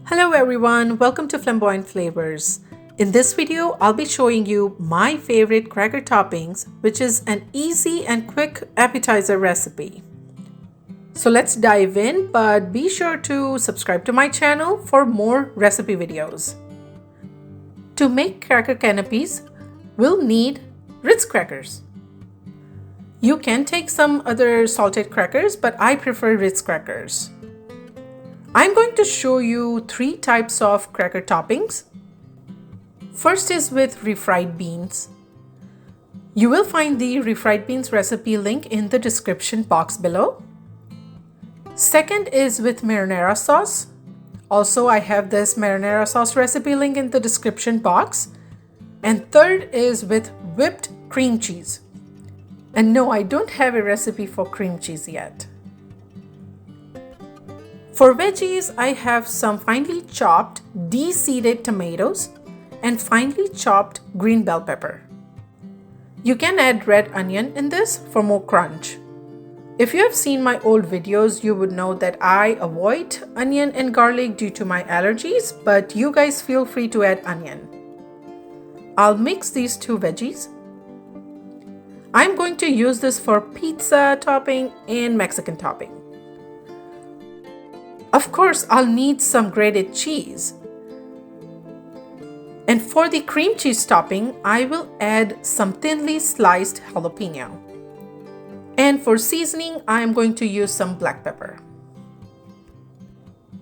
Hello everyone, welcome to Flamboyant Flavors. In this video, I'll be showing you my favorite cracker toppings, which is an easy and quick appetizer recipe. So let's dive in, but be sure to subscribe to my channel for more recipe videos. To make cracker canopies, we'll need Ritz Crackers. You can take some other salted crackers, but I prefer Ritz Crackers. I'm going to show you 3 types of cracker toppings. First is with refried beans. You will find the refried beans recipe link in the description box below. Second is with marinara sauce. Also, I have this marinara sauce recipe link in the description box. And third is with whipped cream cheese. And no, I don't have a recipe for cream cheese yet. For veggies, I have some finely chopped deseeded tomatoes and finely chopped green bell pepper. You can add red onion in this for more crunch. If you have seen my old videos, you would know that I avoid onion and garlic due to my allergies, but you guys feel free to add onion. I'll mix these 2 veggies. I'm going to use this for pizza topping and Mexican topping. Of course, I'll need some grated cheese. And for the cream cheese topping, I will add some thinly sliced jalapeno. And for seasoning, I am going to use some black pepper.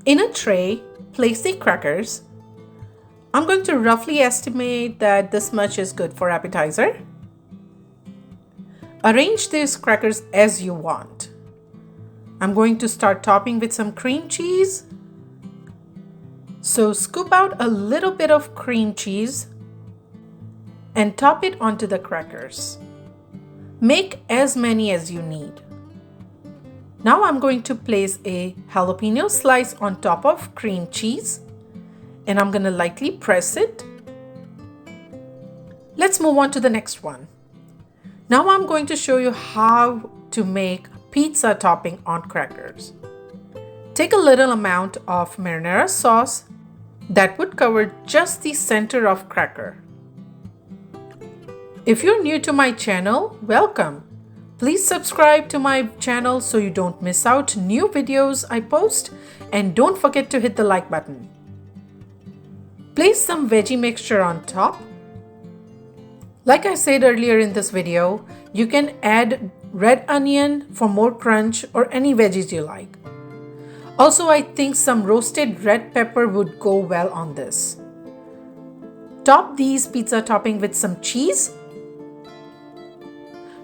In a tray, place the crackers. I'm going to roughly estimate that this much is good for appetizer. Arrange these crackers as you want. I'm going to start topping with some cream cheese. So scoop out a little bit of cream cheese and top it onto the crackers. Make as many as you need. Now I'm going to place a jalapeno slice on top of cream cheese and I'm going to lightly press it. Let's move on to the next one. Now I'm going to show you how to make pizza topping on crackers. Take a little amount of marinara sauce that would cover just the center of cracker. If you're new to my channel, welcome. Please subscribe to my channel so you don't miss out new videos I post, and don't forget to hit the like button. Place some veggie mixture on top. Like I said earlier in this video, you can add red onion for more crunch or any veggies you like. Also, I think some roasted red pepper would go well on this. Top these pizza topping with some cheese.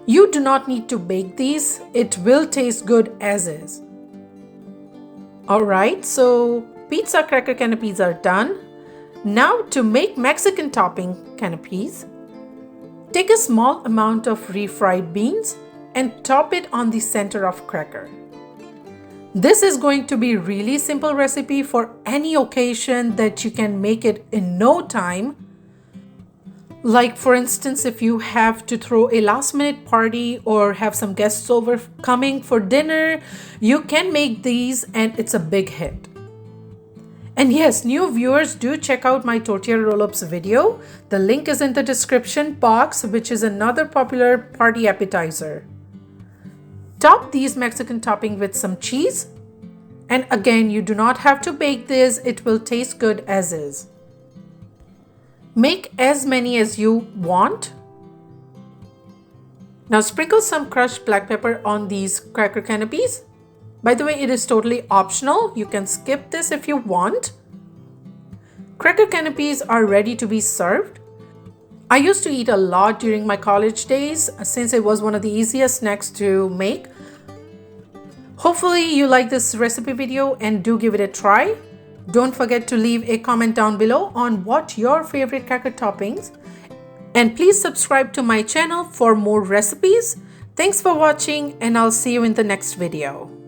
You do not need to bake these, it will taste good as is. Alright, so pizza cracker canopies are done. Now to make Mexican topping canopies, take a small amount of refried beans and top it on the center of cracker. This is going to be really simple recipe for any occasion that you can make it in no time. Like for instance, if you have to throw a last minute party or have some guests over coming for dinner, you can make these and it's a big hit. And yes, new viewers, do check out my tortilla roll-ups video. The link is in the description box, which is another popular party appetizer. Top these Mexican topping with some cheese. And again, you do not have to bake this, it will taste good as is. Make as many as you want. Now sprinkle some crushed black pepper on these cracker canopies. By the way, it is totally optional. You can skip this if you want. Cracker canopies are ready to be served. I used to eat a lot during my college days since it was one of the easiest snacks to make. Hopefully you like this recipe video and do give it a try. Don't forget to leave a comment down below on what your favorite cracker toppings. And please subscribe to my channel for more recipes. Thanks for watching and I'll see you in the next video.